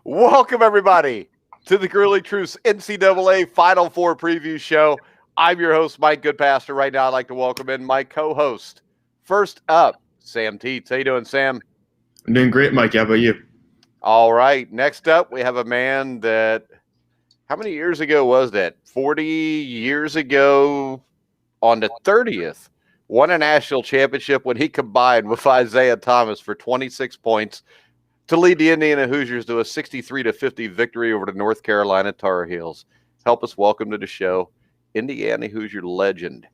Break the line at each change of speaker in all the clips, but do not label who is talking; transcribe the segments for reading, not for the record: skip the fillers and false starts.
Welcome, everybody, to the Gurley Truce NCAA Final Four preview show. I'm your host, Mike Goodpastor. Right now, I'd like to welcome in my co-host. First up, Sam Teets. How you doing, Sam?
I'm doing great, Mike. How about you?
All right. Next up, we have a man that, how many years ago was that? 40 years ago on the 30th, won a national championship when he combined with Isaiah Thomas for 26 points to lead the Indiana Hoosiers to a 63-50 victory over the North Carolina Tar Heels. Help us welcome to the show, Indiana Hoosier legend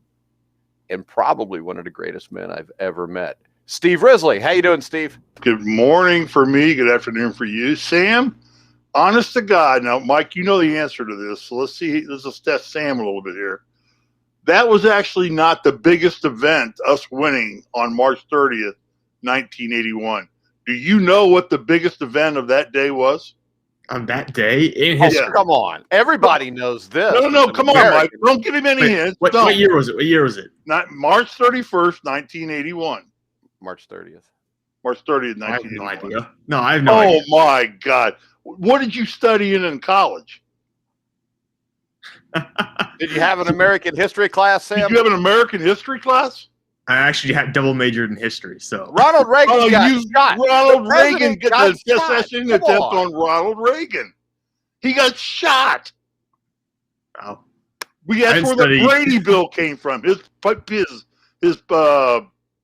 and probably one of the greatest men I've ever met, Steve Risley. How you doing, Steve?
Good morning for me. Good afternoon for you. Sam, honest to God. Now, Mike, you know the answer to this. So let's see. Let's test Sam a little bit here. That was actually not the biggest event, us winning on March 30th, 1981. Do you know what the biggest event of that day was?
On that day in history?
Oh, come on. Everybody knows this.
No, come on, Mike. Don't give him any hints.
What year was it?
Not March 31st, 1981.
March 30th.
March 30th, 1981.
I have no idea. No, I have no idea.
Oh, my God. What did you study in college?
Did you have an American history class, Sam?
Did you have an American history class?
I actually had double majored in history. So
Ronald Reagan got shot.
Ronald Reagan got the assassination attempt
on
Ronald Reagan. He got shot.
Wow.
That's where the Brady Bill came from. His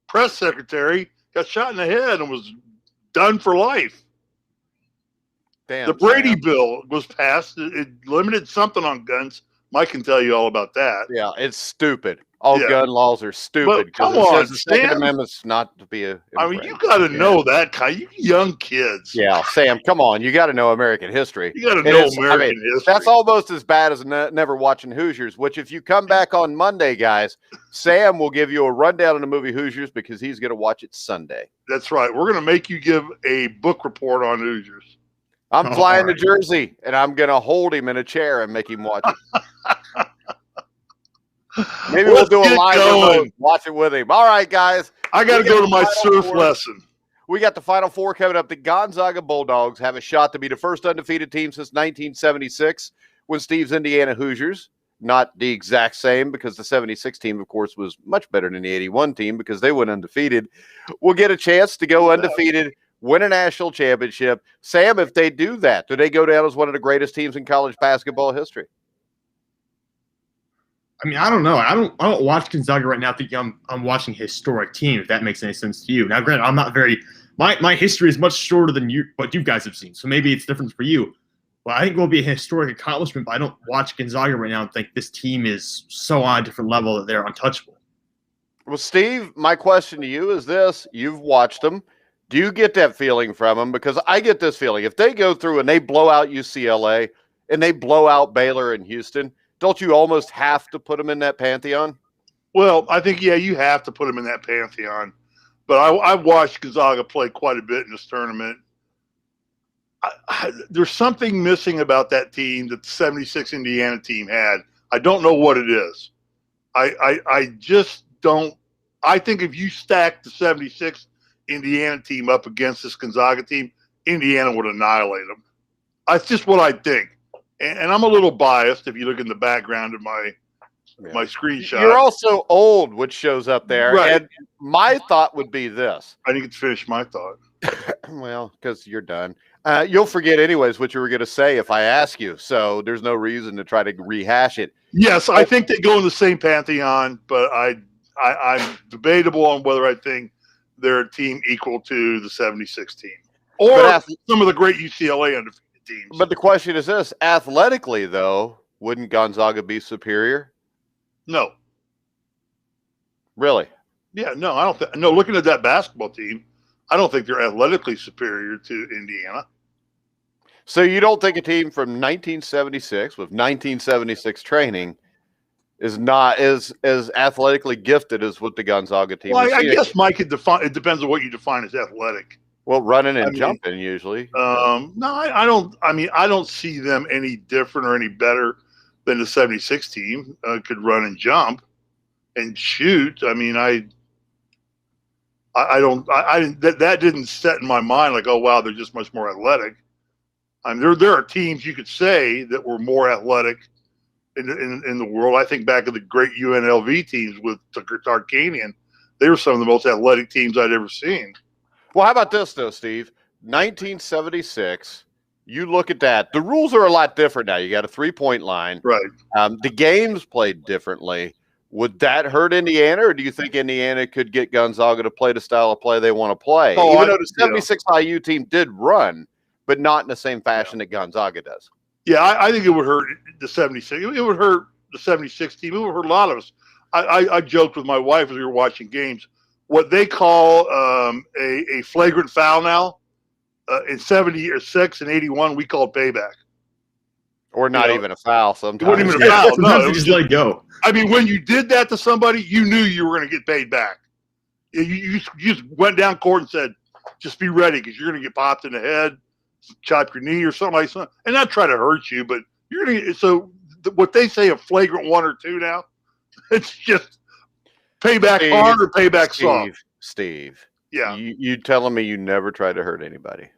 press secretary got shot in the head and was done for life.
Damn,
the Brady Bill was passed. It limited something on guns. Mike can tell you all about that.
Yeah, it's stupid. All gun laws are stupid.
But come on,
the Second Amendment's not to be
I mean, you got to know that kind. You young kids.
Yeah, Sam, come on. You got to know American history.
You got to know American history.
That's almost as bad as never watching Hoosiers, which if you come back on Monday, guys, Sam will give you a rundown of the movie Hoosiers because he's going to watch it Sunday.
That's right. We're going to make you give a book report on Hoosiers.
I'm flying to Jersey, and I'm going to hold him in a chair and make him watch it. Maybe we'll do a live remote, watch it with him. All right, guys.
I got to go to my surf lesson.
We got the Final Four coming up. The Gonzaga Bulldogs have a shot to be the first undefeated team since 1976 when Steve's Indiana Hoosiers. Not the exact same because the 76 team, of course, was much better than the 81 team because they went undefeated. We'll get a chance to go undefeated, win a national championship. Sam, if they do that, do they go down as one of the greatest teams in college basketball history?
I mean, I don't know. I don't watch Gonzaga right now thinking I'm watching a historic team, if that makes any sense to you. Now, granted, I'm not very my history is much shorter than what you guys have seen, so maybe it's different for you. Well, I think it will be a historic accomplishment, but I don't watch Gonzaga right now and think this team is so on a different level that they're untouchable.
Well, Steve, my question to you is this. You've watched them. Do you get that feeling from them? Because I get this feeling. If they go through and they blow out UCLA and they blow out Baylor and Houston, don't you almost have to put them in that pantheon?
Well, I think, you have to put them in that pantheon. But I've watched Gonzaga play quite a bit in this tournament. There's something missing about that team that the 76 Indiana team had. I don't know what it is. I just don't. I think if you stack the 76 Indiana team up against this Gonzaga team, Indiana would annihilate them. That's just what I think. And I'm a little biased if you look in the background of my screenshot.
You're also old, which shows up there.
Right.
And my thought would be this.
I didn't get to finish my thought.
Well, because you're done. You'll forget anyways what you were going to say if I ask you. So there's no reason to try to rehash it.
Yes, I think they go in the same pantheon, but I'm debatable on whether I think they're a team equal to the 76 team. Or some of the great UCLA undefeated teams.
But the question is this. Athletically, though, wouldn't Gonzaga be superior?
No.
Really?
Yeah, no, I don't think. No, looking at that basketball team, I don't think they're athletically superior to Indiana.
So you don't think a team from 1976 with 1976 training is not as athletically gifted as what the Gonzaga team is?
I guess Mike could define. It depends on what you define as athletic.
Well, running and jumping usually.
No, I don't. I mean, I don't see them any different or any better than the 76 team. Could run and jump and shoot. I mean, that didn't set in my mind like, oh wow, they're just much more athletic. I mean, there are teams you could say that were more athletic in the world. I think back of the great UNLV teams with Tarkanian. They were some of the most athletic teams I'd ever seen.
Well, how about this, though, Steve? 1976, you look at that. The rules are a lot different now. You got a 3-point line.
Right.
The games played differently. Would that hurt Indiana, or do you think Indiana could get Gonzaga to play the style of play they want to play?
Oh,
Even though the 76 IU team did run, but not in the same fashion that Gonzaga does.
Yeah, I think it would hurt the 76. It would hurt the 76 team. It would hurt a lot of us. I joked with my wife as we were watching games. What they call a flagrant foul now, in 76 and 81, we called payback.
Or not even a foul sometimes.
It wasn't even a foul.
Sometimes
No,
you just let it go.
I mean, when you did that to somebody, you knew you were going to get paid back. You just went down court and said, just be ready because you're going to get popped in the head, chop your knee or something like that. And not try to hurt you, but you're going to. So what they say, a flagrant 1 or 2 now, it's just payback hard or payback soft.
Steve.
Yeah.
You telling me you never tried to hurt anybody?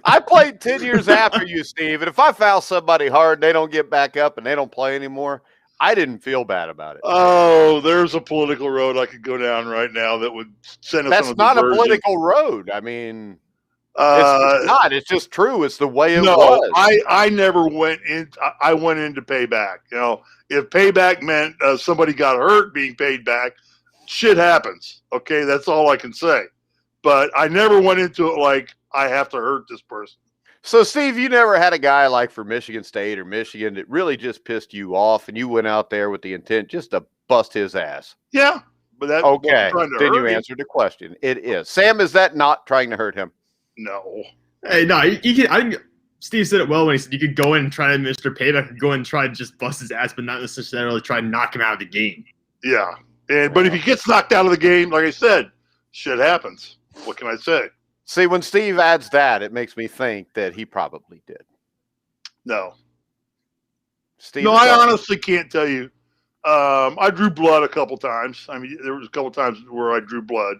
I played 10 years after you, Steve, and if I foul somebody hard, they don't get back up and they don't play anymore, I didn't feel bad about it.
Oh, there's a political road I could go down right now that would send us.
That's not a political road. I mean, it's not. It's just true. It's the way it was.
I never went in. I went into payback. You know, if payback meant somebody got hurt being paid back, shit happens. Okay, that's all I can say. But I never went into it like I have to hurt this person.
So, Steve, you never had a guy like for Michigan State or Michigan that really just pissed you off, and you went out there with the intent just to bust his ass?
Yeah, but that
okay. Then you answered the question. It is. Sam, is that not trying to hurt him?
No.
Hey, no, you can. I think Steve said it well when he said you could go in and try to administer payback, and go in and try to just bust his ass, but not necessarily try to knock him out of the game.
Yeah, but if he gets knocked out of the game, like I said, shit happens. What can I say?
See, when Steve adds that, it makes me think that he probably did.
No.
Steve,
no, I honestly can't tell you. I drew blood a couple times. I mean, there was a couple times where I drew blood.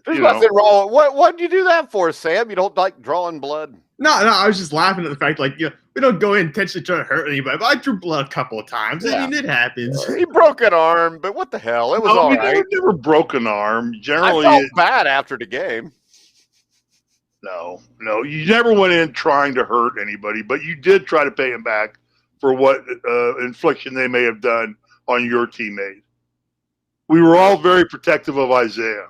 There's nothing wrong. What did you do that for, Sam? You don't like drawing blood?
No, I was just laughing at the fact, like, you know, we don't go in intentionally trying to hurt anybody, but I drew blood a couple of times. Yeah. I mean, it happens.
He broke an arm, but what the hell? It was all right.
Never broke an arm. Generally,
I felt bad after the game.
No, you never went in trying to hurt anybody, but you did try to pay them back for what infliction they may have done on your teammate. We were all very protective of Isaiah.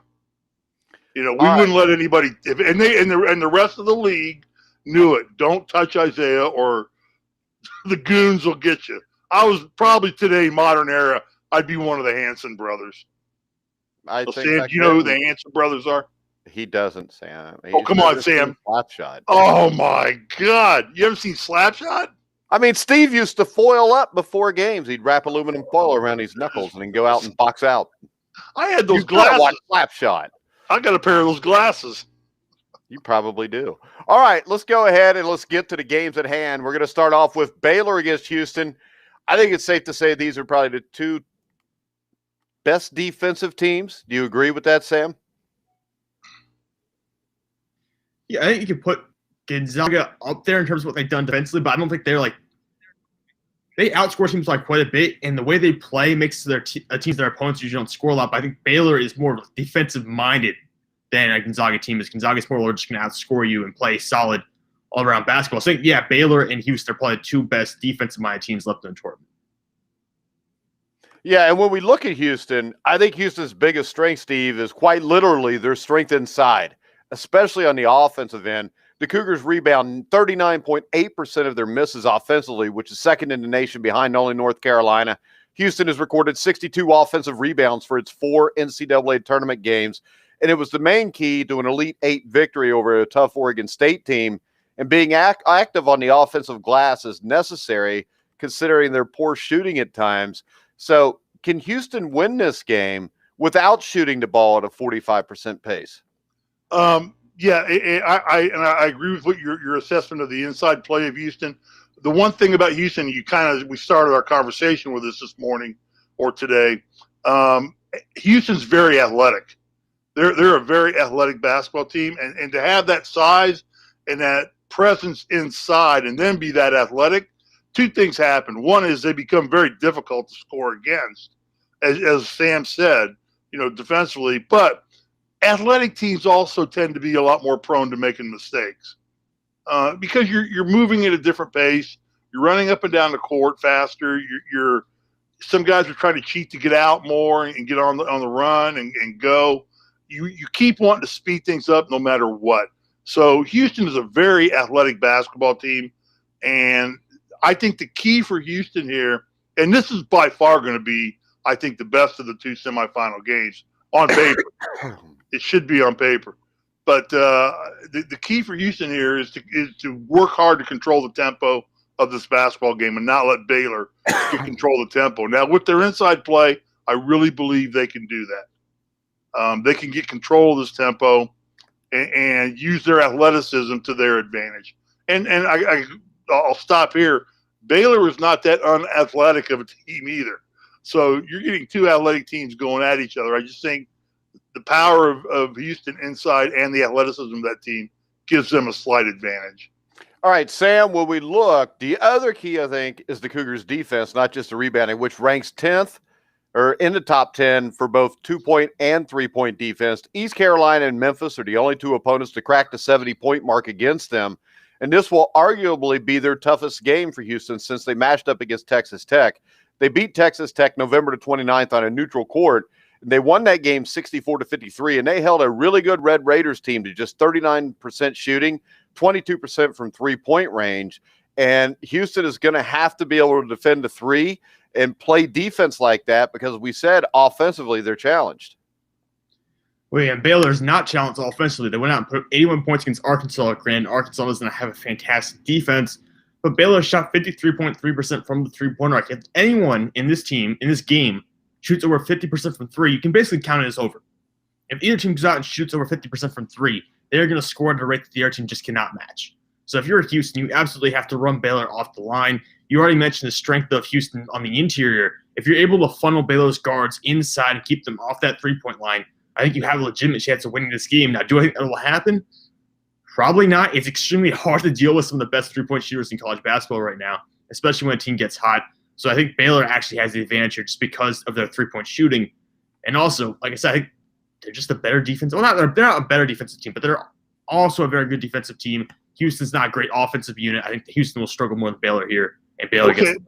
You know, we wouldn't let anybody. And the rest of the league knew it. Don't touch Isaiah, or the goons will get you. I was probably today, modern era, I'd be one of the Hanson brothers.
I think.
Sam, do you know who the Hanson brothers are?
He doesn't, Sam.
Oh, come on, Sam.
Slapshot.
Oh, my God. You ever seen Slapshot?
I mean, Steve used to foil up before games. He'd wrap aluminum foil around his knuckles and then go out and box out.
I had those glasses.
Watch Slapshot.
I got a pair of those glasses.
You probably do. All right, let's go ahead and let's get to the games at hand. We're going to start off with Baylor against Houston. I think it's safe to say these are probably the two best defensive teams. Do you agree with that, Sam?
Yeah, I think you can put Gonzaga up there in terms of what they've done defensively, but I don't think they're like – they outscore teams like quite a bit, and the way they play makes their teams, their opponents usually don't score a lot, but I think Baylor is more defensive-minded than a Gonzaga team is. Gonzaga's more just going to outscore you and play solid all-around basketball. So, yeah, Baylor and Houston are probably the two best defensive-minded teams left in the tournament.
Yeah, and when we look at Houston, I think Houston's biggest strength, Steve, is quite literally their strength inside, especially on the offensive end. The Cougars rebound 39.8% of their misses offensively, which is second in the nation behind only North Carolina. Houston has recorded 62 offensive rebounds for its 4 NCAA tournament games, and it was the main key to an Elite 8 victory over a tough Oregon State team. And being active on the offensive glass is necessary, considering their poor shooting at times. So can Houston win this game without shooting the ball at a 45% pace?
Yeah, I agree with what your assessment of the inside play of Houston. The one thing about Houston, we started our conversation with this morning or today. Houston's very athletic. They're a very athletic basketball team, and to have that size and that presence inside and then be that athletic, two things happen. One is they become very difficult to score against, as Sam said, defensively. But athletic teams also tend to be a lot more prone to making mistakes because you're moving at a different pace. You're running up and down the court faster. Some guys are trying to cheat to get out more and get on the run and go. You keep wanting to speed things up no matter what. So Houston is a very athletic basketball team, and I think the key for Houston here, and this is by far going to be, I think, the best of the two semifinal games on paper. It should be on paper. But the key for Houston here is to work hard to control the tempo of this basketball game and not let Baylor control the tempo. Now, with their inside play, I really believe they can do that. They can get control of this tempo and use their athleticism to their advantage. And I'll stop here. Baylor is not that unathletic of a team either. So you're getting two athletic teams going at each other. I just think the power of Houston inside and the athleticism of that team gives them a slight advantage.
All right, Sam, when we look, the other key, I think, is the Cougars' defense, not just the rebounding, which ranks 10th or in the top 10 for both 2-point and 3-point defense. East Carolina and Memphis are the only two opponents to crack the 70-point mark against them. And this will arguably be their toughest game for Houston since they matched up against Texas Tech. They beat Texas Tech November the 29th on a neutral court. They won that game 64-53, and they held a really good Red Raiders team to just 39% shooting, 22% from three-point range. And Houston is going to have to be able to defend the three and play defense like that because we said offensively they're challenged.
Well, yeah, Baylor's not challenged offensively. They went out and put 81 points against Arkansas. Granted, Arkansas doesn't have a fantastic defense, but Baylor shot 53.3% from the three-point arc. If anyone in this game, shoots over 50% from three, you can basically count it as over. If either team goes out and shoots over 50% from three, they're going to score at a rate that the other team just cannot match. So if you're at Houston, you absolutely have to run Baylor off the line. You already mentioned the strength of Houston on the interior. If you're able to funnel Baylor's guards inside and keep them off that three-point line, I think you have a legitimate chance of winning this game. Now, do I think that will happen? Probably not. It's extremely hard to deal with some of the best three-point shooters in college basketball right now, especially when a team gets hot. So I think Baylor actually has the advantage here just because of their three-point shooting. And also, like I said, I think they're just a better defense. Well, they're not a better defensive team, but they're also a very good defensive team. Houston's not a great offensive unit. I think Houston will struggle more than Baylor here, and Baylor gets.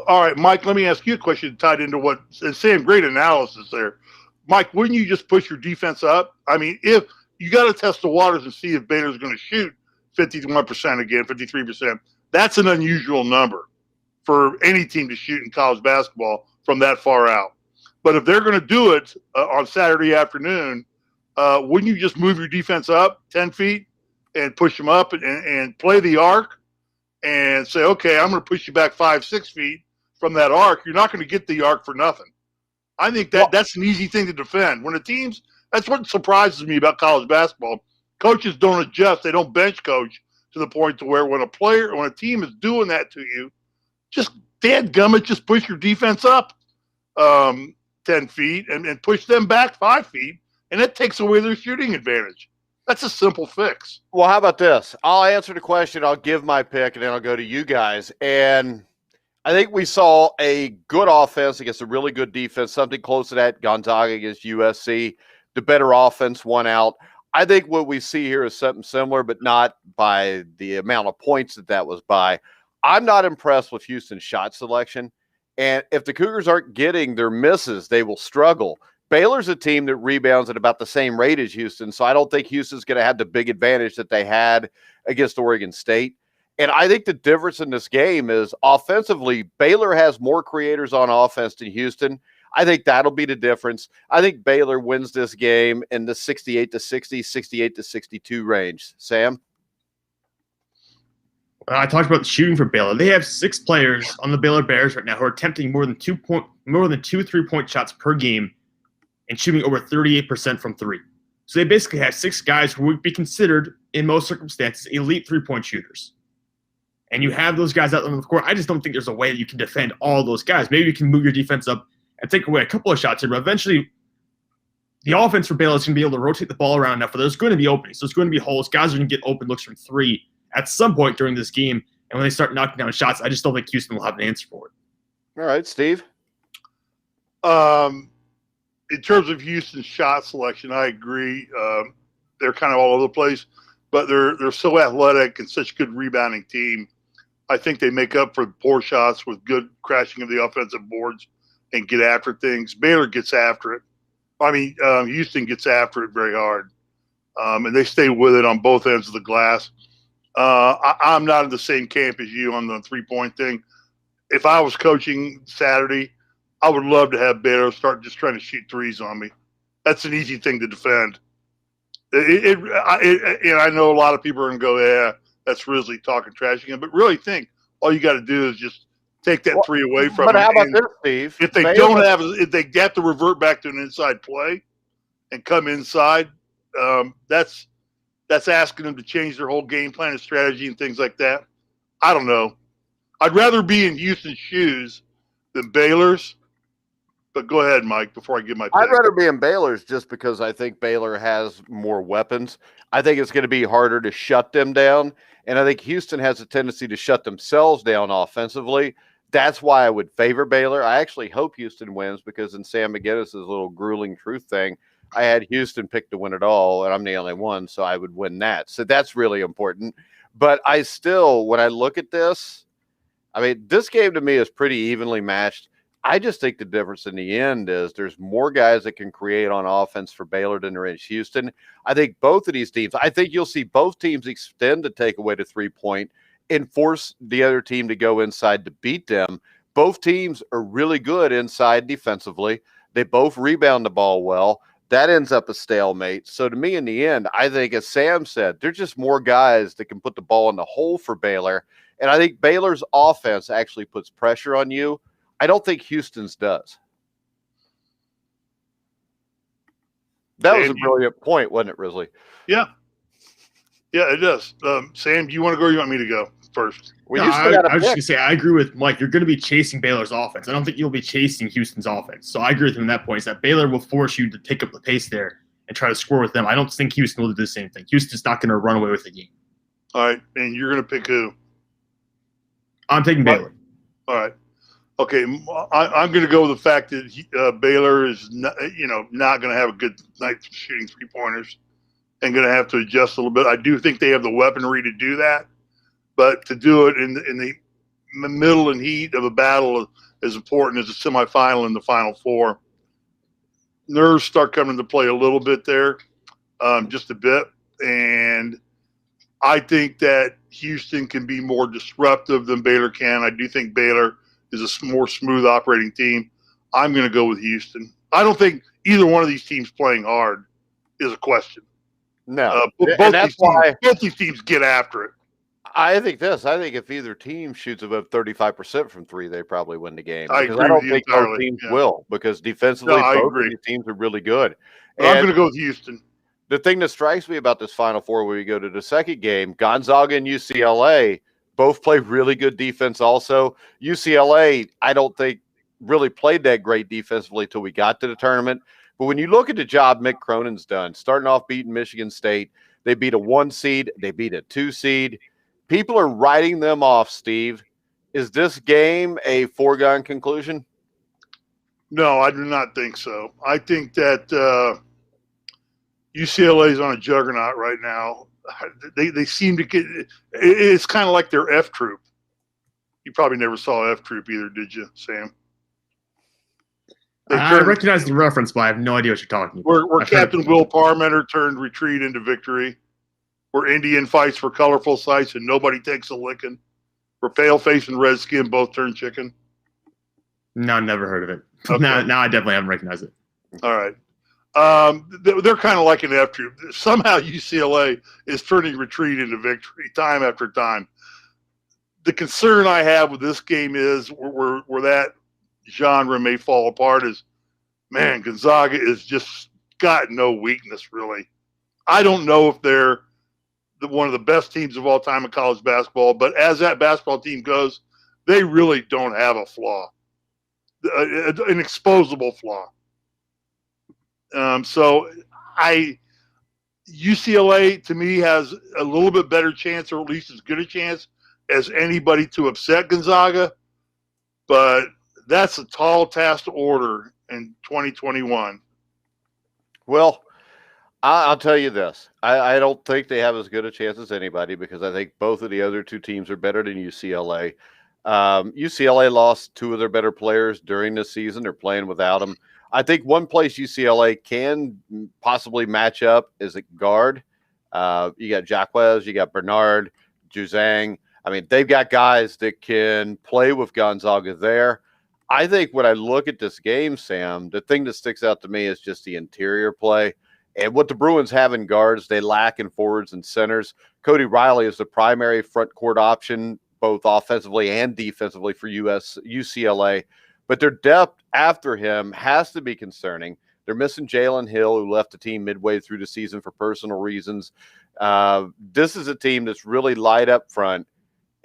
All right, Mike, let me ask you a question tied into what – and Sam, great analysis there. Mike, wouldn't you just push your defense up? I mean, if you got to test the waters and see if Baylor's going to shoot 51% again, 53%, that's an unusual number for any team to shoot in college basketball from that far out. But if they're going to do it on Saturday afternoon, wouldn't you just move your defense up 10 feet and push them up and play the arc and say, okay, I'm going to push you back 5-6 feet from that arc? You're not going to get the arc for nothing. I think that's an easy thing to defend. When the teams – that's what surprises me about college basketball. Coaches don't adjust. They don't bench coach to the point to where when a team is doing that to you, just dadgummit, just push your defense up 10 feet and push them back 5 feet, and that takes away their shooting advantage. That's a simple fix.
Well, how about this? I'll answer the question. I'll give my pick, and then I'll go to you guys. And I think we saw a good offense against a really good defense, something close to that Gonzaga against USC. The better offense won out. I think what we see here is something similar, but not by the amount of points that was by. I'm not impressed with Houston's shot selection. And if the Cougars aren't getting their misses, they will struggle. Baylor's a team that rebounds at about the same rate as Houston, so I don't think Houston's going to have the big advantage that they had against Oregon State. And I think the difference in this game is offensively, Baylor has more creators on offense than Houston. I think that'll be the difference. I think Baylor wins this game in the 68-60, 68-62 range. Sam?
I talked about the shooting for Baylor. They have 6 players on the Baylor Bears right now who are attempting more than 2 3-point shots per game and shooting over 38% from three. So they basically have 6 guys who would be considered, in most circumstances, elite 3-point shooters. And you have those guys out on the court. I just don't think there's a way that you can defend all those guys. Maybe you can move your defense up and take away a couple of shots here, but eventually the offense for Baylor is going to be able to rotate the ball around enough where there's going to be openings. There's going to be holes. Guys are going to get open looks from three at some point during this game. And when they start knocking down shots, I just don't think Houston will have an answer for it.
All right, Steve.
In terms of Houston's shot selection, I agree. They're kind of all over the place, but they're so athletic and such a good rebounding team. I think they make up for poor shots with good crashing of the offensive boards and get after things. Baylor gets after it. Houston gets after it very hard, and they stay with it on both ends of the glass. I'm not in the same camp as you on the three-point thing. If I was coaching Saturday, I would love to have Baylor start just trying to shoot threes on me. That's an easy thing to defend. And I know a lot of people are going to go, yeah, that's Risley talking trash again. But really think all you got to do is just take that three away from them.
But how about this, Steve?
If they have to revert back to an inside play and come inside, that's asking them to change their whole game plan and strategy and things like that. I don't know. I'd rather be in Houston's shoes than Baylor's. But go ahead, Mike, before I give my pick.
I'd rather be in Baylor's just because I think Baylor has more weapons. I think it's going to be harder to shut them down. And I think Houston has a tendency to shut themselves down offensively. That's why I would favor Baylor. I actually hope Houston wins because in Sam McGinnis' little grueling truth thing, I had Houston picked to win it all, and I'm the only one, so I would win that. So that's really important. But I still, when I look at this, this game to me is pretty evenly matched. I just think the difference in the end is there's more guys that can create on offense for Baylor than there is Houston. I think both of these teams, I think you'll see both teams extend the takeaway to 3-point and force the other team to go inside to beat them. Both teams are really good inside defensively. They both rebound the ball well. That ends up a stalemate. So to me, in the end, I think, as Sam said, there's just more guys that can put the ball in the hole for Baylor. And I think Baylor's offense actually puts pressure on you. I don't think Houston's does. That was a brilliant point, wasn't it, Risley?
Yeah. Yeah, it does. Sam, do you want to go or you want me to go first?
Well, I was just going to say, I agree with Mike. You're going to be chasing Baylor's offense. I don't think you'll be chasing Houston's offense. So I agree with him on that point, is that Baylor will force you to take up the pace there and try to score with them. I don't think Houston will do the same thing. Houston's not going to run away with the game.
All right, and you're going to pick who?
I'm taking Baylor.
All right. Okay, I'm going to go with the fact that Baylor is not going to have a good night shooting three-pointers and going to have to adjust a little bit. I do think they have the weaponry to do that, but to do it in the middle and heat of a battle as important as a semifinal and the Final Four, nerves start coming into play a little bit there, just a bit. And I think that Houston can be more disruptive than Baylor can. I do think Baylor is a more smooth operating team. I'm going to go with Houston. I don't think either one of these teams playing hard is a question.
No.
Both these teams get after it.
I think if either team shoots above 35% from three, they probably win the game.
I
don't think both teams will, because defensively, both of these teams are really good.
I'm going to go with Houston.
The thing that strikes me about this Final Four, where we go to the second game, Gonzaga and UCLA both play really good defense also. UCLA, I don't think, really played that great defensively till we got to the tournament. But when you look at the job Mick Cronin's done, starting off beating Michigan State, they beat a 1 seed, they beat a 2 seed. People are writing them off, Steve. Is this game a foregone conclusion?
No, I do not think so. I think that UCLA is on a juggernaut right now. They seem to get – it's kind of like their F Troop. You probably never saw F Troop either, did you, Sam?
I recognize the reference, but I have no idea what you're talking about.
Where Captain Will Parmenter turned retreat into victory. Where Indian fights for colorful sights and nobody takes a licking. Where Paleface and Redskin both turn chicken.
No, never heard of it.
Okay.
Now I definitely haven't recognized it.
All right. They're kind of like an F Troop. Somehow UCLA is turning retreat into victory time after time. The concern I have with this game is where that genre may fall apart is, man, Gonzaga is just got no weakness, really. I don't know if they're one of the best teams of all time in college basketball, but as that basketball team goes, they really don't have a flaw, an exposable flaw. So UCLA to me has a little bit better chance, or at least as good a chance as anybody to upset Gonzaga, but that's a tall task to order in 2021.
Well, I'll tell you this. I don't think they have as good a chance as anybody because I think both of the other two teams are better than UCLA. UCLA lost two of their better players during the season. They're playing without them. I think one place UCLA can possibly match up is at guard. You got Jacquez, you got Bernard, Juzang. I mean, they've got guys that can play with Gonzaga there. I think when I look at this game, Sam, the thing that sticks out to me is just the interior play. And what the Bruins have in guards, they lack in forwards and centers. Cody Riley is the primary front court option, both offensively and defensively for UCLA. But their depth after him has to be concerning. They're missing Jalen Hill, who left the team midway through the season for personal reasons. This is a team that's really light up front.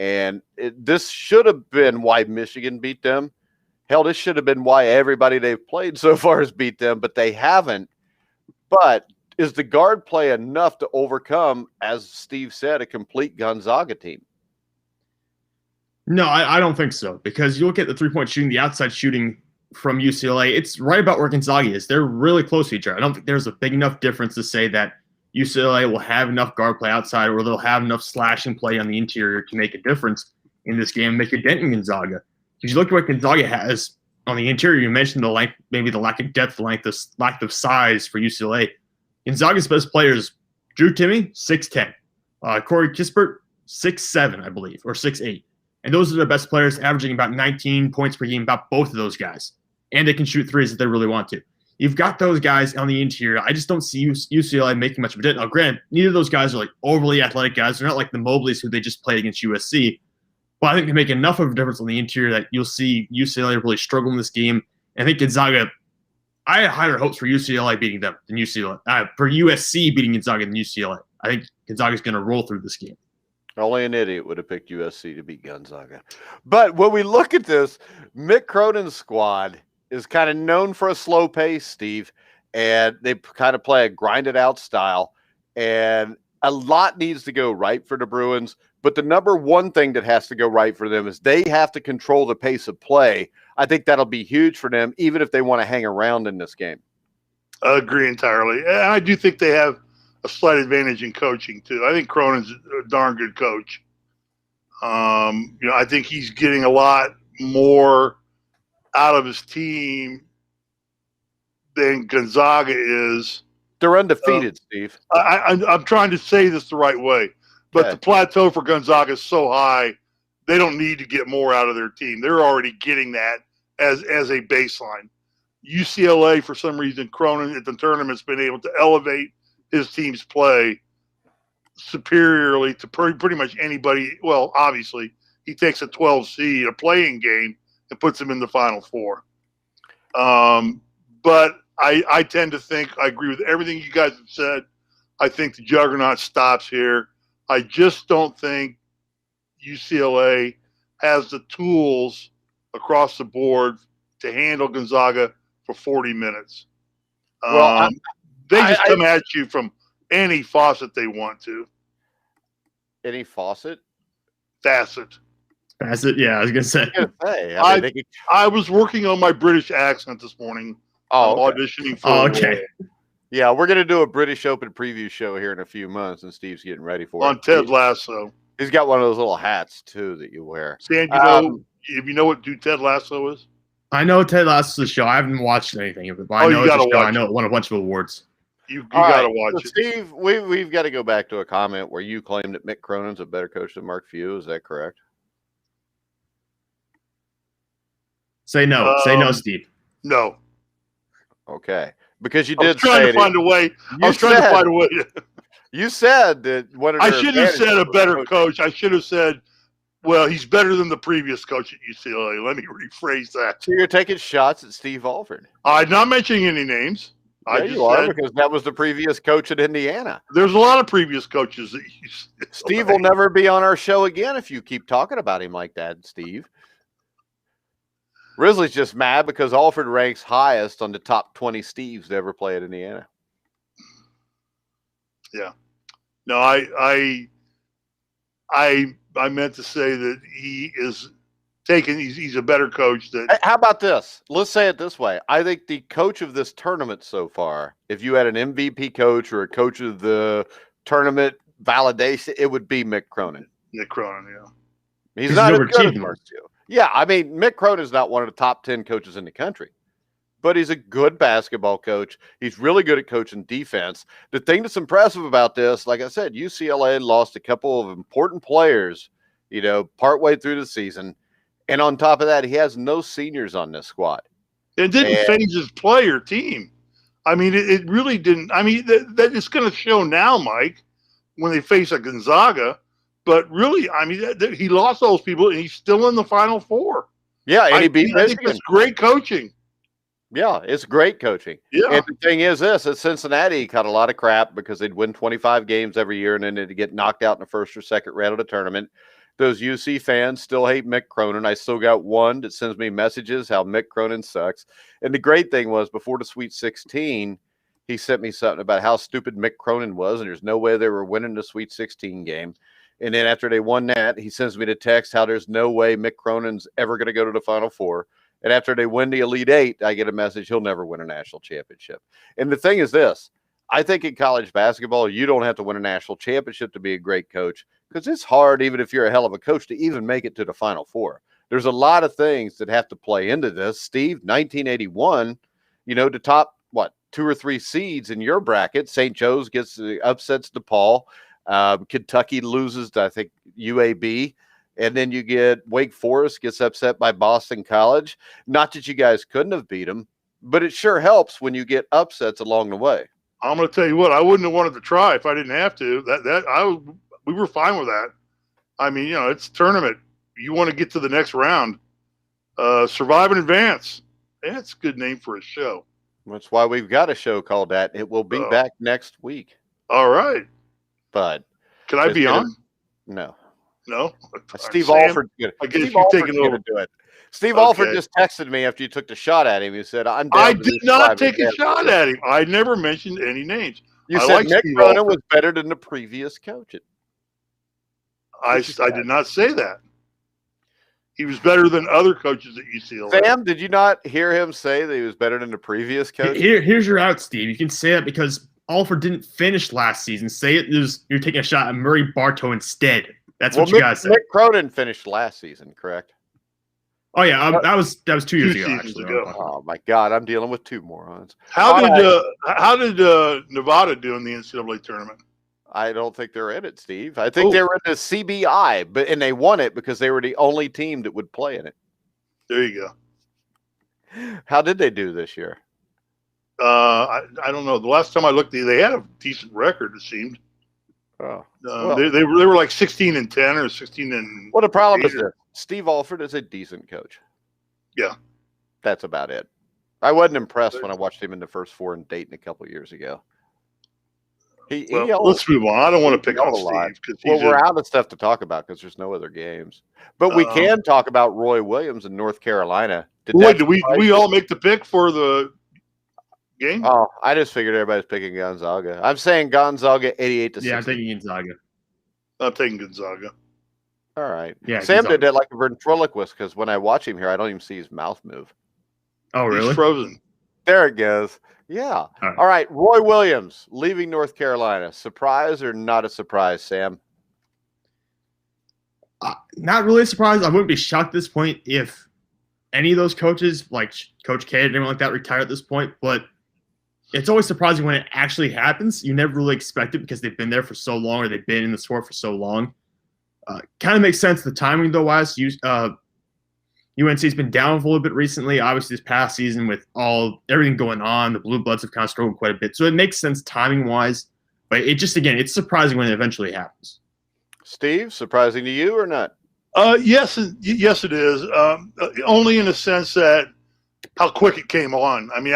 And this should have been why Michigan beat them. Hell, this should have been why everybody they've played so far has beat them, but they haven't. But is the guard play enough to overcome, as Steve said, a complete Gonzaga team?
No, I don't think so, because you look at the three-point shooting, the outside shooting from UCLA, it's right about where Gonzaga is. They're really close to each other. I don't think there's a big enough difference to say that UCLA will have enough guard play outside or they'll have enough slash and play on the interior to make a difference in this game, make a dent in Gonzaga. Because you look at what Gonzaga has on the interior, you mentioned the length, maybe the lack of depth, the lack of size for UCLA. Gonzaga's best players, Drew Timme, 6'10". Corey Kispert, 6'7", I believe, or 6'8". And those are their best players, averaging about 19 points per game, about both of those guys. And they can shoot threes if they really want to. You've got those guys on the interior. I just don't see UCLA making much of a dent. Now, granted, neither of those guys are like overly athletic guys. They're not like the Mobleys who they just played against USC. But I think they make enough of a difference on the interior that you'll see UCLA really struggle in this game. And I think Gonzaga, I had higher hopes for UCLA beating them than UCLA. For USC beating Gonzaga than UCLA. I think Gonzaga's going to roll through this game.
Only an idiot would have picked USC to beat Gonzaga. But when we look at this, Mick Cronin's squad is kind of known for a slow pace, Steve, and they kind of play a grinded out style. And a lot needs to go right for the Bruins. But the number one thing that has to go right for them is they have to control the pace of play. I think that'll be huge for them, even if they want to hang around in this game.
I agree entirely. And I do think they have a slight advantage in coaching, too. I think Cronin's a darn good coach. I think he's getting a lot more out of his team than Gonzaga is.
They're undefeated, Steve.
I'm trying to say this the right way. But the plateau for Gonzaga is so high, they don't need to get more out of their team. They're already getting that as a baseline. UCLA, for some reason, Cronin at the tournament's been able to elevate his team's play superiorly to pretty much anybody. Well, obviously, he takes a 12 seed, a playing game, and puts them in the Final Four. But I tend to think I agree with everything you guys have said. I think the juggernaut stops here. I just don't think UCLA has the tools across the board to handle Gonzaga for 40 minutes. They just come at you from any faucet they want to.
Any faucet?
Facet,
yeah, I was going to say.
I was working on my British accent this morning. I'm auditioning for a role.
Yeah, we're going to do a British Open preview show here in a few months, and Steve's getting ready for it.
On Ted Lasso.
He's got one of those little hats, too, that you wear.
Stan, if you know what Ted Lasso is?
I know Ted Lasso's show. I haven't watched anything of it, but I know it's a show. I know it won a bunch of awards.
You got to watch it.
Steve, we've got to go back to a comment where you claimed that Mick Cronin's a better coach than Mark Few. Is that correct?
Say no. Say no, Steve.
No.
Okay. Because you did
I was trying to find a way.
You said that
I shouldn't have said a better coach. I should have said, well, he's better than the previous coach at UCLA. Let me rephrase that.
So you're taking shots at Steve Alford.
I'm not mentioning any names.
Yeah, you are, because that was the previous coach at Indiana.
There's a lot of previous coaches that
Steve will never be on our show again if you keep talking about him like that, Steve. Risley's just mad because Alford ranks highest on the top 20 Steves to ever play at Indiana.
Yeah. No, I meant to say that he is taking. He's a better coach.
Hey, how about this? Let's say it this way. I think the coach of this tournament so far, if you had an MVP coach or a coach of the tournament validation, it would be Mick Cronin.
Nick Cronin, yeah.
He's not as good as Marcio. Yeah, I mean, Mick Cronin is not one of the top 10 coaches in the country, but he's a good basketball coach. He's really good at coaching defense. The thing that's impressive about this, like I said, UCLA lost a couple of important players, partway through the season. And on top of that, he has no seniors on this squad.
It didn't phase his player team. I mean, it really didn't. I mean, that it's going to show now, Mike, when they face a Gonzaga. But really, I mean, he lost those people, and he's still in the Final Four.
Yeah, and he beat Michigan.
I think that's great coaching.
Yeah, it's great coaching.
Yeah.
And the thing is this, at Cincinnati, he caught a lot of crap because they'd win 25 games every year, and then they'd get knocked out in the first or second round of the tournament. Those UC fans still hate Mick Cronin. I still got one that sends me messages how Mick Cronin sucks. And the great thing was, before the Sweet 16, he sent me something about how stupid Mick Cronin was, and there's no way they were winning the Sweet 16 game. And then after they won that, he sends me the text how there's no way Mick Cronin's ever going to go to the Final Four. And after they win the Elite Eight, I get a message he'll never win a national championship. And the thing is this, I think in college basketball, you don't have to win a national championship to be a great coach, because it's hard, even if you're a hell of a coach, to even make it to the Final Four. There's a lot of things that have to play into this. Steve, 1981, the top, 2 or 3 seeds in your bracket, St. Joe's upsets DePaul. Kentucky loses to, I think, UAB. And then you get Wake Forest gets upset by Boston College. Not that you guys couldn't have beat them, but it sure helps when you get upsets along the way.
I'm going to tell you what, I wouldn't have wanted to try if I didn't have to. We were fine with that. I mean, it's a tournament. You want to get to the next round. Survive and advance. That's a good name for a show.
That's why we've got a show called that. It will be back next week.
All right.
But
can I be on?
No.
No?
Steve Alford's going to do it. Steve Alford just texted me after you took the shot at him. He said, I
did not take a shot at him. I never mentioned any names.
You said Mick Cronin was better than the previous coach.
I did not say that. He was better than other coaches at UCLA.
Sam, did you not hear him say that he was better than the previous coach?
Here's your out, Steve. You can say that because Alford didn't finish last season. Say it is you're taking a shot at Murray Bartow instead. That's what you guys said.
Mick Cronin finished last season, correct?
Oh yeah, that was 2 years ago. Actually.
Oh my God, I'm dealing with 2 morons.
How did Nevada do in the NCAA tournament?
I don't think they're in it, Steve. I think they were in the CBI, and they won it because they were the only team that would play in it.
There you go.
How did they do this year?
I don't know. The last time I looked, they had a decent record. It seemed.
Oh,
they were like 16-10 or 16.
Well, the problem is this: Steve Alford is a decent coach.
Yeah,
that's about it. I wasn't impressed when I watched him in the first 4 in Dayton a couple years ago.
Let's move on. I don't want to pick on Steve.
We're out of stuff to talk about because there's no other games. But we can talk about Roy Williams in North Carolina.
Did we all make the pick for the game?
Oh, I just figured everybody's picking Gonzaga. I'm saying Gonzaga 88-60.
Yeah, I'm taking Gonzaga.
I'm taking Gonzaga.
All right.
Yeah,
Sam did that like a ventriloquist because when I watch him here, I don't even see his mouth move.
Oh, really?
He's frozen.
There it goes. Yeah. All right. Roy Williams leaving North Carolina. Surprise or not a surprise, Sam?
Not really surprised. I wouldn't be shocked at this point if any of those coaches, like Coach K or anyone like that, retire at this point. But it's always surprising when it actually happens. You never really expect it because they've been there for so long or they've been in the sport for so long. Kind of makes sense the timing, though, wise. UNC's been down a little bit recently. Obviously, this past season with everything going on, the Blue Bloods have kind of struggled quite a bit. So it makes sense timing-wise. But it's surprising when it eventually happens.
Steve, surprising to you or not?
Yes, it is. Only in the sense that how quick it came on. I mean,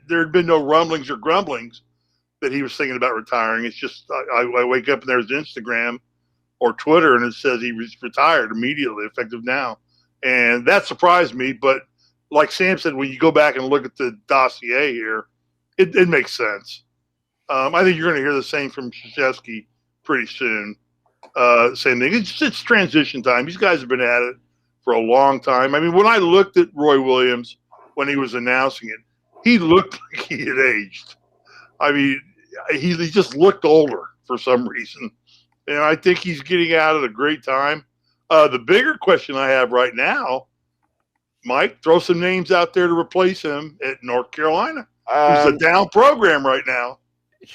there had been no rumblings or grumblings that he was thinking about retiring. It's just I wake up and there's Instagram or Twitter and it says he was retired immediately, effective now. And that surprised me, but like Sam said, when you go back and look at the dossier here, it makes sense. I think you're going to hear the same from Krzyzewski pretty soon. Same thing. It's transition time. These guys have been at it for a long time. I mean, when I looked at Roy Williams when he was announcing it, he looked like he had aged. I mean, he just looked older for some reason. And I think he's getting out at a great time. The bigger question I have right now, Mike, throw some names out there to replace him at North Carolina. It's a down program right now.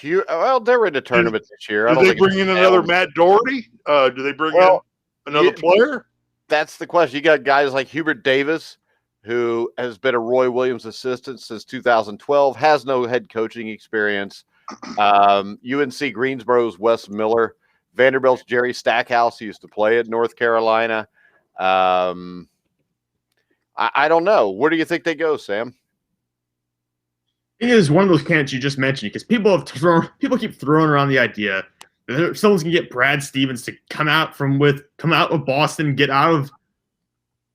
Well, they're in the tournament this year.
Do they bring in another Matt Doherty? Do they bring in another player?
That's the question. You got guys like Hubert Davis, who has been a Roy Williams assistant since 2012, has no head coaching experience. UNC Greensboro's Wes Miller. Vanderbilt's Jerry Stackhouse, who used to play at North Carolina. I don't know. Where do you think they go, Sam?
It is one of those candidates you just mentioned because people keep throwing around the idea that someone's gonna get Brad Stevens to come out of Boston, get out of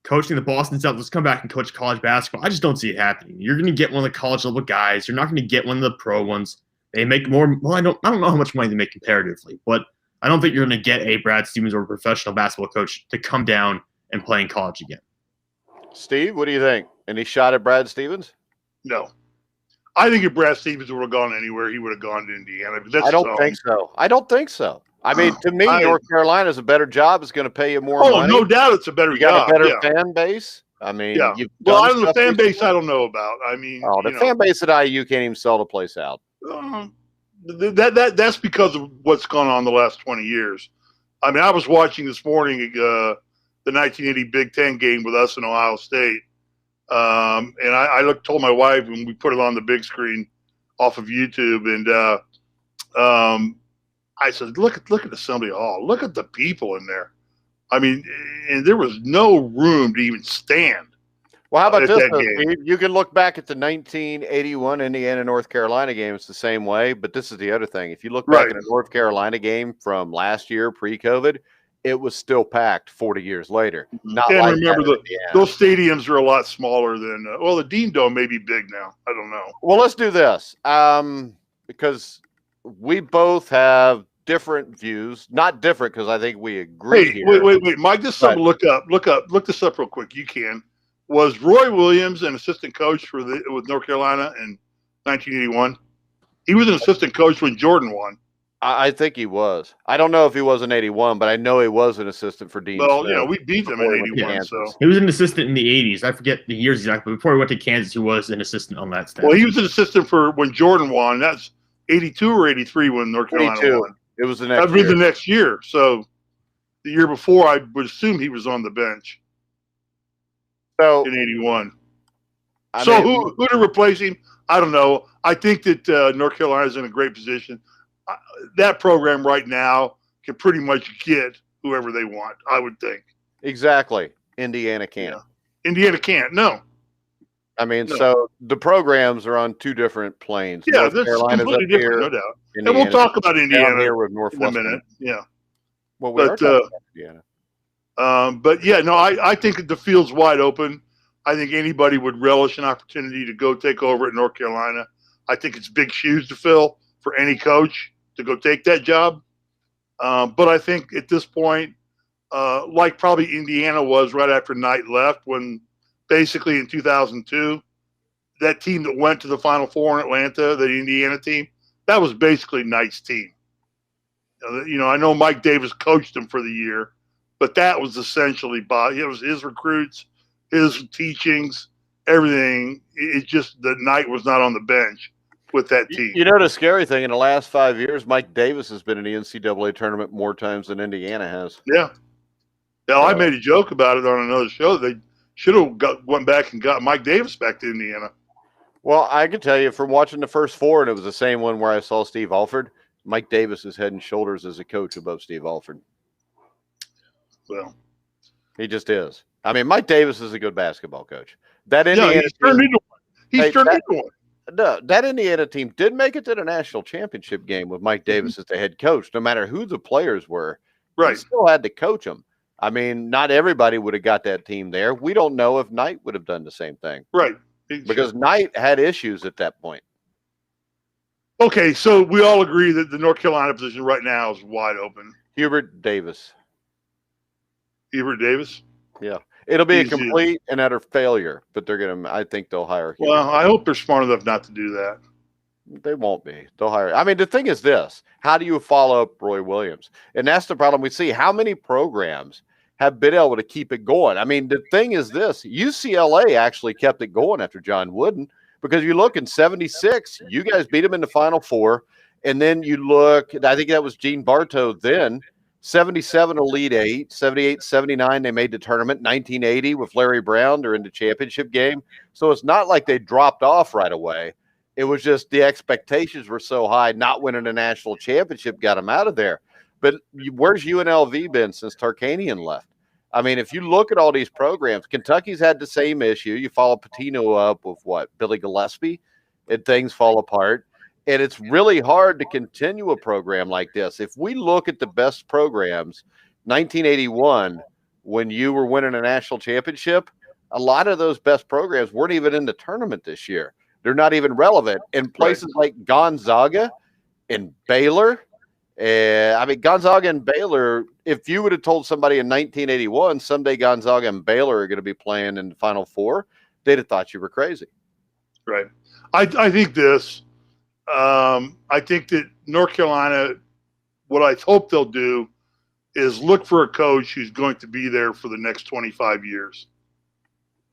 coaching the Boston Celtics, come back and coach college basketball. I just don't see it happening. You're gonna get one of the college level guys. You're not gonna get one of the pro ones. They make more. Well, I don't know how much money they make comparatively, but I don't think you're gonna get a Brad Stevens or a professional basketball coach to come down and play in college again.
Steve, what do you think? Any shot at Brad Stevens?
No. I think if Brad Stevens would have gone anywhere, he would have gone to Indiana. But
I don't think so. I mean, to me, North Carolina's a better job. It's going to pay you more money.
No doubt it's a better job.
You got a better fan base. I mean,
well, the fan base I don't know about. I mean,
the fan base at IU can't even sell the place out.
That's because of what's gone on the last 20 years. I mean, I was watching this morning the 1980 Big Ten game with us in Ohio State. And I told my wife when we put it on the big screen off of YouTube, and I said, "Look at Assembly Hall. Look at the people in there. I mean, and there was no room to even stand."
Well, how about this, Steve? You can look back at the 1981 Indiana-North Carolina game. It's the same way, but this is the other thing. If you look back at a North Carolina game from last year, pre-COVID, it was still packed 40 years later.
Remember, those stadiums are a lot smaller than the Dean Dome may be big now. I don't know.
Well, let's do this because we both have different views. Not different because I think we agree.
Hey, wait, Mike. This is something to look this up real quick. You can. Was Roy Williams an assistant coach with North Carolina in 1981? He was an assistant coach when Jordan won.
I think he was. I don't know if he was in 81, but I know he was an assistant for Dean.
Well, we beat them in 81. So
he was an assistant in the 80s. I forget the years exactly, but before he went to Kansas, he was an assistant on that staff.
Well, he was an assistant for when Jordan won. That's 82 or 83 when North Carolina won.
It was the next year.
The next year. So the year before, I would assume he was on the bench. So in 81. Who to replace him? I don't know. I think that North Carolina is in a great position. That program right now can pretty much get whoever they want, I would think.
Exactly. Indiana can't.
Yeah. Indiana can't. No.
I mean, so the programs are on two different planes.
Yeah, that's completely different, no doubt. And we'll talk about Indiana
here with
in a minute. Yeah.
Well, we are talking about Indiana.
But yeah, no, I think the field's wide open. I think anybody would relish an opportunity to go take over at North Carolina. I think it's big shoes to fill for any coach to go take that job. But I think at this point, like probably Indiana was right after Knight left, when basically in 2002, that team that went to the Final Four in Atlanta, the Indiana team, that was basically Knight's team. I know Mike Davis coached them for the year, but that was essentially it was his recruits, his teachings, everything. It just that Knight was not on the bench with that team.
The scary thing, in the last 5 years, Mike Davis has been in the NCAA tournament more times than Indiana has.
Yeah. Now, I made a joke about it on another show. They should have went back and got Mike Davis back to Indiana.
Well, I can tell you from watching the first four, and it was the same one where I saw Steve Alford, Mike Davis is head and shoulders as a coach above Steve Alford.
Well,
he just is. I mean, Mike Davis is a good basketball coach. That Indiana
he's turned into one. He's turned into one.
No, that Indiana team did make it to the national championship game with Mike Davis as the head coach, no matter who the players were.
Right.
He still had to coach them. I mean, not everybody would have got that team there. We don't know if Knight would have done the same thing.
Right.
Because Knight had issues at that point.
Okay, so we all agree that the North Carolina position right now is wide open.
Hubert Davis.
Hubert Davis?
Yeah. It'll be a complete and utter failure, but I think they'll hire Hubert.
Well, I hope they're smart enough not to do that.
They won't be. They'll hire. I mean, the thing is this: how do you follow up Roy Williams? And that's the problem we see. How many programs have been able to keep it going? I mean, the thing is this: UCLA actually kept it going after John Wooden, because you look in '76, you guys beat them in the Final Four, and then you look. I think that was Gene Bartow then. 77 Elite Eight, 78, 79, they made the tournament. 1980 with Larry Brown, they're in the championship game. So it's not like they dropped off right away. It was just the expectations were so high, not winning a national championship got them out of there. But where's UNLV been since Tarkanian left? I mean, if you look at all these programs, Kentucky's had the same issue. You follow Patino up with what? Billy Gillespie, and things fall apart. And it's really hard to continue a program like this. If we look at the best programs, 1981, when you were winning a national championship, a lot of those best programs weren't even in the tournament this year. They're not even relevant. In places like Gonzaga and Baylor, I mean, Gonzaga and Baylor, if you would have told somebody in 1981, someday Gonzaga and Baylor are going to be playing in the Final Four, they'd have thought you were crazy.
Right. I think this. I think that North Carolina, what I hope they'll do is look for a coach who's going to be there for the next 25 years.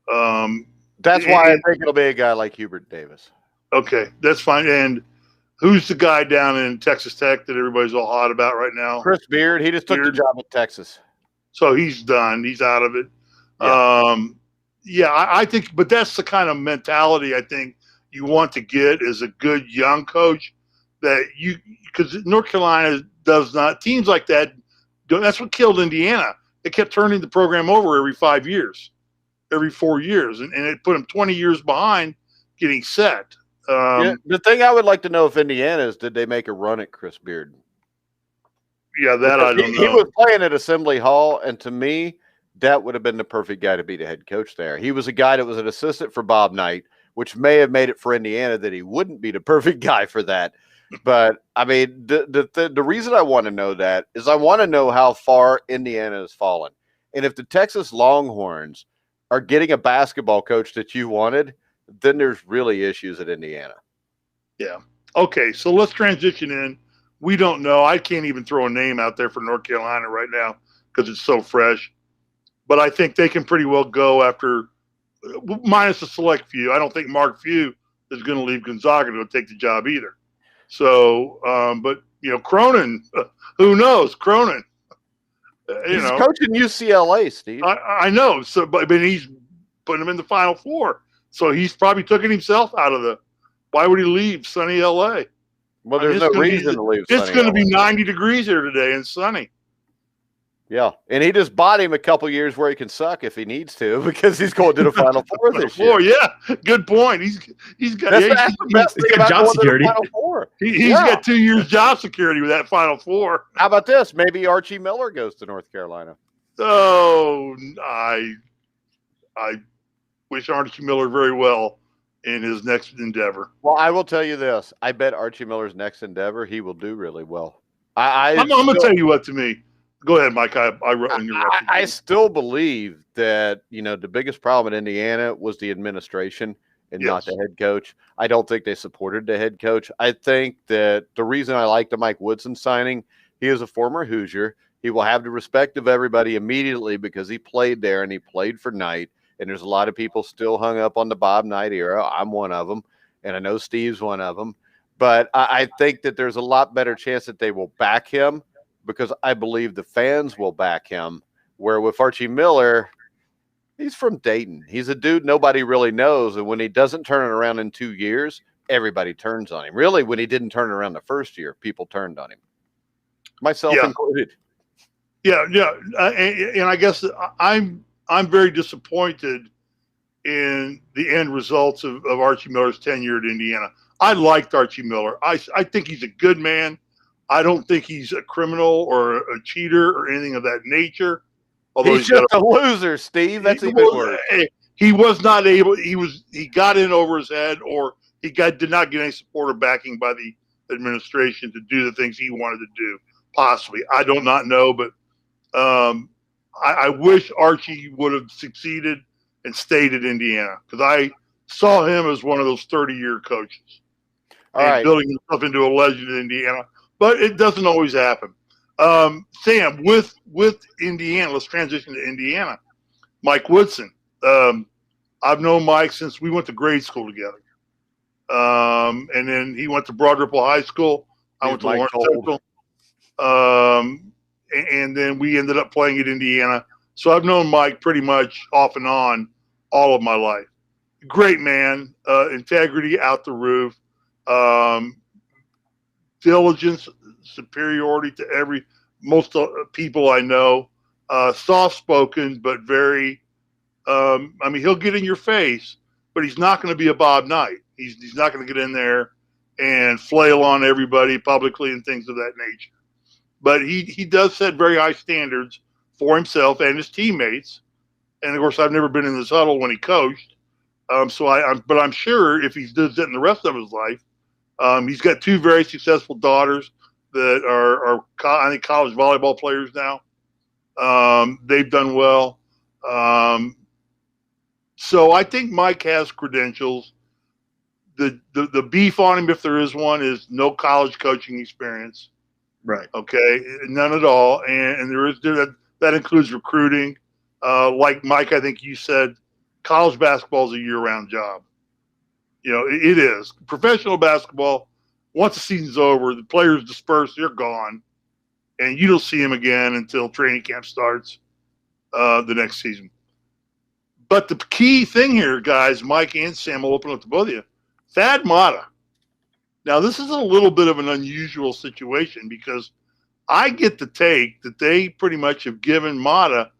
That's why I think it'll be a guy like Hubert Davis.
Okay, that's fine. And who's the guy down in Texas Tech that everybody's all hot about right now?
Chris Beard. He just took the job at Texas.
So he's done. He's out of it.
Yeah.
I think, but that's the kind of mentality I think you want to get as a good young coach because North Carolina does not, teams like that, that's what killed Indiana. They kept turning the program over every 5 years, every 4 years, and it put them 20 years behind getting set.
The thing I would like to know if Indiana is, did they make a run at Chris Beard?
Yeah, that I don't know.
He was playing at Assembly Hall, and to me, that would have been the perfect guy to be the head coach there. He was a guy that was an assistant for Bob Knight, which may have made it for Indiana that he wouldn't be the perfect guy for that. But, I mean, the reason I want to know that is I want to know how far Indiana has fallen. And if the Texas Longhorns are getting a basketball coach that you wanted, then there's really issues at Indiana.
Yeah. Okay, so let's transition in. We don't know. I can't even throw a name out there for North Carolina right now because it's so fresh. But I think they can pretty well go after – minus a select few. I don't think Mark Few is going to leave Gonzaga to take the job either. So, but, Cronin, who knows? Cronin.
He's coaching UCLA, Steve.
I know. So, but he's putting him in the Final Four. So he's probably taking himself out of why would he leave sunny LA?
Well, there's no reason to leave.
It's going to be 90 degrees here today and sunny.
Yeah, and he just bought him a couple years where he can suck if he needs to because he's going to the Final Four this year.
Yeah, good point. He's got
that's the best thing about
job security.
Final Four.
He's got 2 years job security with that Final Four.
How about this? Maybe Archie Miller goes to North Carolina.
Oh, I wish Archie Miller very well in his next endeavor.
Well, I will tell you this: I bet Archie Miller's next endeavor he will do really well.
I'm going to tell you what to me. Go ahead, Mike.
I still believe that, the biggest problem in Indiana was the administration and not the head coach. I don't think they supported the head coach. I think that the reason I like the Mike Woodson signing, he is a former Hoosier. He will have the respect of everybody immediately because he played there and he played for Knight. And there's a lot of people still hung up on the Bob Knight era. I'm one of them, and I know Steve's one of them. But I think that there's a lot better chance that they will back him, because I believe the fans will back him, where with Archie Miller, he's from Dayton. He's a dude nobody really knows, and when he doesn't turn it around in 2 years, everybody turns on him. Really, when he didn't turn it around the first year, people turned on him, myself included.
Yeah. And I guess I'm very disappointed in the end results of Archie Miller's tenure at Indiana. I liked Archie Miller. I think he's a good man. I don't think he's a criminal or a cheater or anything of that nature. Although
He's just a loser, Steve. That's even worse.
He was not able. He got in over his head, or did not get any support or backing by the administration to do the things he wanted to do. Possibly, I do not know, but I wish Archie would have succeeded and stayed at Indiana, because I saw him as one of those 30-year coaches, building himself into a legend in Indiana. But it doesn't always happen. Sam, with Indiana, let's transition to Indiana. Mike Woodson. I've known Mike since we went to grade school together. And then he went to Broad Ripple High School. I went to Lawrence Central. And then we ended up playing at Indiana. So I've known Mike pretty much off and on all of my life. Great man, integrity out the roof, diligence, superiority to most people I know, soft-spoken, but very, he'll get in your face, but he's not going to be a Bob Knight. He's not going to get in there and flail on everybody publicly and things of that nature. But he does set very high standards for himself and his teammates. And of course, I've never been in this huddle when he coached. But I'm sure if he does that in the rest of his life, he's got two very successful daughters that are I think college volleyball players now. They've done well. So I think Mike has credentials. The beef on him, if there is one, is no college coaching experience.
Right.
Okay. None at all. And that includes recruiting. Like Mike, I think you said, college basketball is a year-round job. It is. Professional basketball, once the season's over, the players disperse, they're gone, and you don't see them again until training camp starts the next season. But the key thing here, guys, Mike and Sam, will open up to both of you. Thad Matta. Now, this is a little bit of an unusual situation, because I get the take that they pretty much have given Matta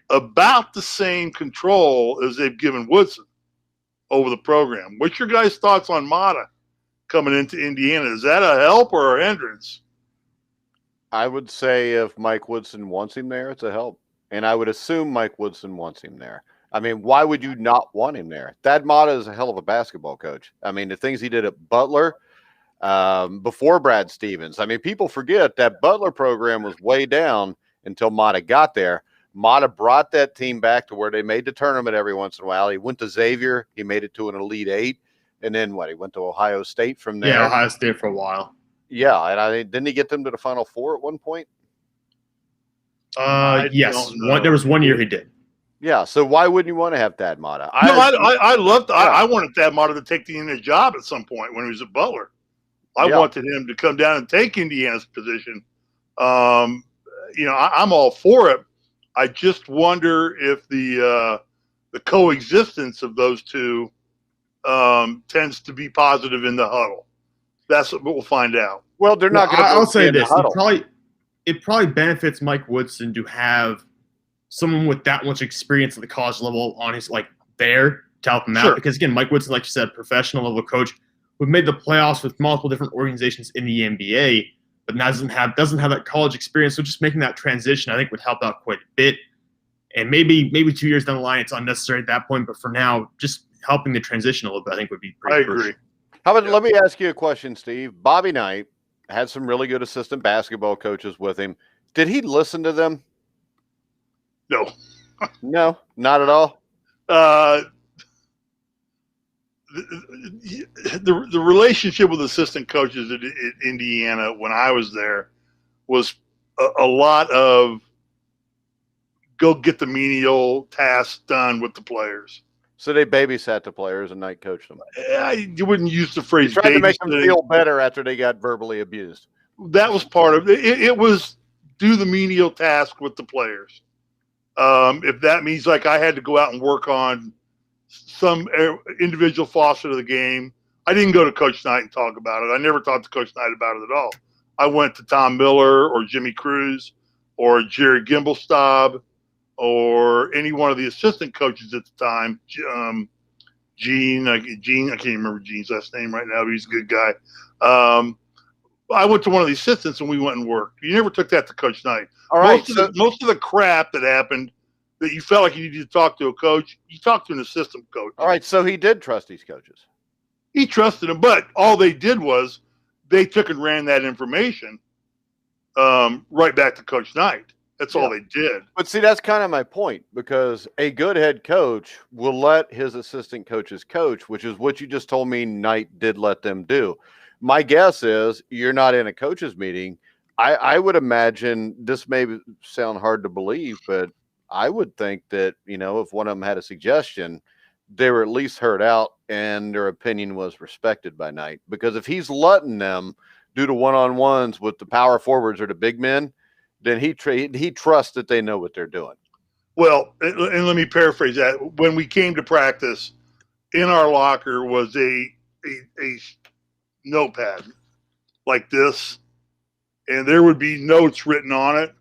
about the same control as they've given Woodson over the program. What's your guys' thoughts on Matta coming into Indiana? Is that a help or a hindrance?
I would say if Mike Woodson wants him there, it's a help. And I would assume Mike Woodson wants him there. Why would you not want him there? Thad Matta is a hell of a basketball coach. The things he did at Butler before Brad Stevens. People forget that Butler program was way down until Matta got there. Matta brought that team back to where they made the tournament every once in a while. He went to Xavier. He made it to an Elite Eight. And then he went to Ohio State from there.
Yeah, Ohio State for a while.
Yeah, and didn't he get them to the Final Four at one point?
Yes. There was 1 year he did.
Yeah, so why wouldn't you want to have Thad Matta?
I wanted Thad Matta to take the Indiana job at some point when he was at Butler. I wanted him to come down and take Indiana's position. I'm all for it. I just wonder if the coexistence of those two tends to be positive in the huddle. That's what we'll find out.
Well, they're not going to.
I'll say this: it probably benefits Mike Woodson to have someone with that much experience at the college level on his there to help him out. Because again, Mike Woodson, like you said, professional level coach, who made the playoffs with multiple different organizations in the NBA. But doesn't have that college experience, so just making that transition, I think, would help out quite a bit. And maybe 2 years down the line, it's unnecessary at that point. But for now, just helping the transition a little bit, I think, would be pretty crucial.
Agree.
How about let me ask you a question, Steve? Bobby Knight had some really good assistant basketball coaches with him. Did he listen to them?
No.
No, not at all.
The relationship with assistant coaches at Indiana when I was there was a lot of go get the menial tasks done with the players.
So they babysat the players and Knight coached them.
You wouldn't use the phrase
tried to make them feel better after they got verbally abused.
That was part of it. It was do the menial task with the players. If that means I had to go out and work on some individual facet of the game, I didn't go to Coach Knight and talk about it. I never talked to Coach Knight about it at all. I went to Tom Miller or Jimmy Cruz or Jerry Gimbelstaub or any one of the assistant coaches at the time. Gene, I can't remember Gene's last name right now, but he's a good guy. I went to one of the assistants and we went and worked. You never took that to Coach Knight.
All right.
Most of the crap that happened that you felt like you needed to talk to a coach, you talked to an assistant coach.
All right. So he did trust these coaches.
He trusted them, but all they did was they took and ran that information right back to Coach Knight. That's all they did.
But see, that's kind of my point, because a good head coach will let his assistant coaches coach, which is what you just told me Knight did let them do. My guess is you're not in a coaches meeting. I would imagine, this may sound hard to believe, but I would think that, if one of them had a suggestion, they were at least heard out and their opinion was respected by Knight. Because if he's letting them do the one-on-ones with the power forwards or the big men, then he trusts that they know what they're doing.
Well, and let me paraphrase that. When we came to practice, in our locker was a notepad like this, and there would be notes written on it.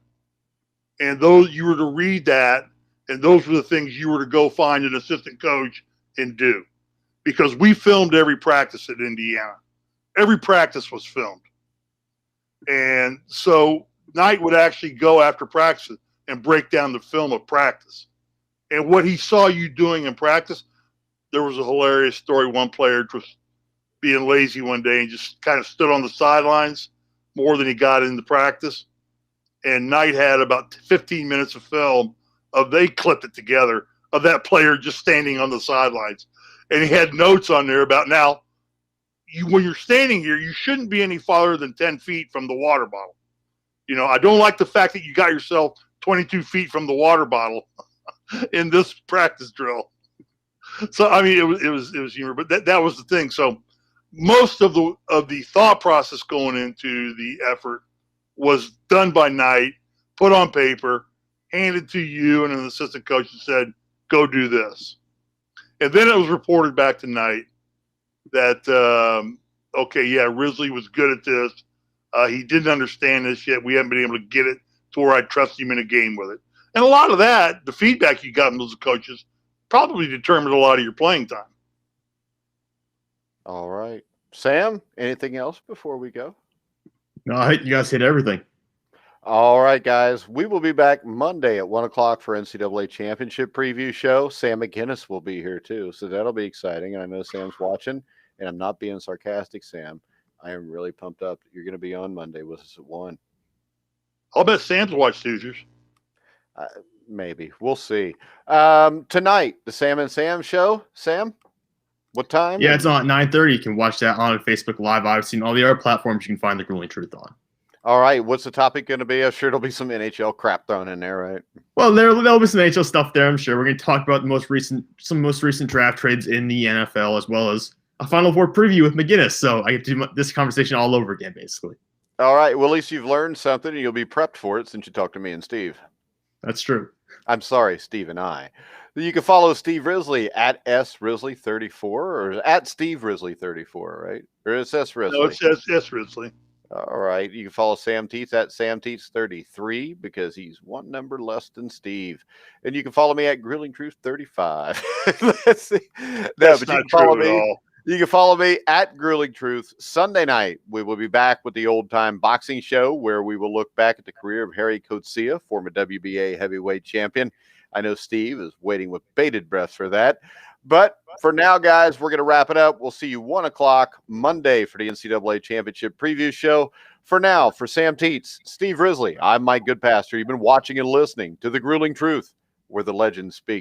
And those, you were to read that, and those were the things you were to go find an assistant coach and do. Because we filmed every practice at Indiana. Every practice was filmed. And so Knight would actually go after practice and break down the film of practice. And what he saw you doing in practice, there was a hilarious story. One player was being lazy one day and just kind of stood on the sidelines more than he got into practice. And Knight had about 15 minutes of film they clipped it together of that player just standing on the sidelines. And he had notes on there about, now, when you're standing here, you shouldn't be any farther than 10 feet from the water bottle. I don't like the fact that you got yourself 22 feet from the water bottle in this practice drill. So, I mean, it was humor, but that was the thing. So most of the thought process going into the effort was done by Knight, put on paper, handed to you and an assistant coach and said, go do this. And then it was reported back to Knight that, Risley was good at this. He didn't understand this yet. We haven't been able to get it to where I trust him in a game with it. And a lot of that, the feedback you got from those coaches, probably determined a lot of your playing time.
All right. Sam, anything else before we go?
No, I think you guys hit everything.
All right, guys. We will be back Monday at 1 o'clock for NCAA Championship preview show. Sam McGinnis will be here too, so that'll be exciting. And I know Sam's watching, and I'm not being sarcastic, Sam. I am really pumped up that you're going to be on Monday with us at 1.
I'll bet Sam's watched Hoosiers.
Maybe. We'll see. Tonight, the Sam and Sam show. Sam, what time?
Yeah, it's on at 9:30. You can watch that on Facebook Live. I've seen all the other platforms you can find The Grueling Truth on.
All right. What's the topic going to be? I'm sure there'll be some NHL crap thrown in there, right?
Well, there'll be some NHL stuff there, I'm sure. We're going to talk about some most recent draft trades in the NFL, as well as a Final Four preview with McGinnis. So I get to do this conversation all over again, basically.
All right. Well, at least you've learned something, and you'll be prepped for it since you talked to me and Steve.
That's true.
I'm sorry, Steve and I. You can follow Steve Risley at SRisley34 or at Steve Risley34, right? Or it's S Risley.
No, it's S Risley.
All right. You can follow Sam Teets at Sam Teets33 because he's one number less than Steve. And you can follow me at Grilling Truth 35. Let's see.
That's not true at all.
You can follow me at Grilling Truth. Sunday night, we will be back with the old-time boxing show where we will look back at the career of Harry Coetzee, former WBA heavyweight champion. I know Steve is waiting with bated breath for that. But for now, guys, we're going to wrap it up. We'll see you 1 o'clock Monday for the NCAA Championship preview show. For now, for Sam Teets, Steve Risley, I'm Mike Goodpaster. You've been watching and listening to The Grueling Truth, where the legends speak.